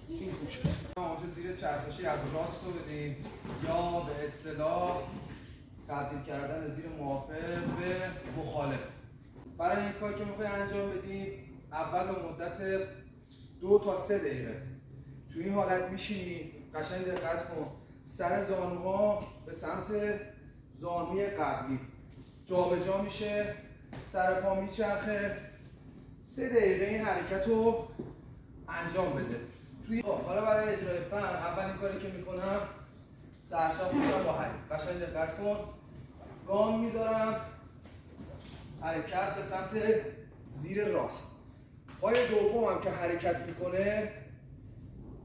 این خوب شد. اونجا زیر چرخشی از راست رو بدیم یا به اصطلاح تبدیل کردن زیر موافق به مخالف. برای این کار که میخوای انجام بدیم اول به مدت 2 تا 3 دقیقه تو این حالت میشینی. قشنگ دقت کن، سر زانوها به سمت زانوی قبلی جابجا میشه، سر پا میچرخه. 3 دقیقه این حرکت رو انجام بده. حالا برای اجرای فن اولین کاری که میکنم سرشاف میشم با حریف. قشنگ دقت کن، گام میذارم، حرکت به سمت زیر راست. پای دومم که حرکت میکنه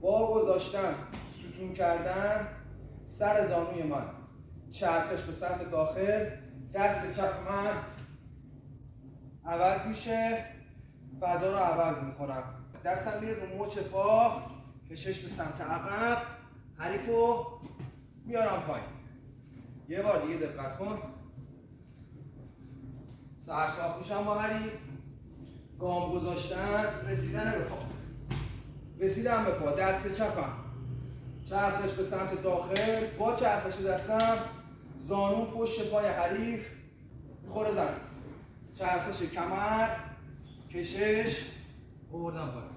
با گذاشتن ستون کردن سر زانوی من چرخش به سمت داخل، دست چپ من عوض میشه، فضا رو عوض میکنم، دستم میره رو مچ پا، کشش به سمت عقب، حریف رو میارم پایین. یه بار دیگه دقت کن، سرشاخ میشم با حریف، گام گذاشتن، رسیدن به پا، رسیدم به پا، دست چپم چرخش به سمت داخل، با چرخش دستم زانو پشت پای حریف میخوره زمین، چرخش کمر، کشش، آوردم پایین.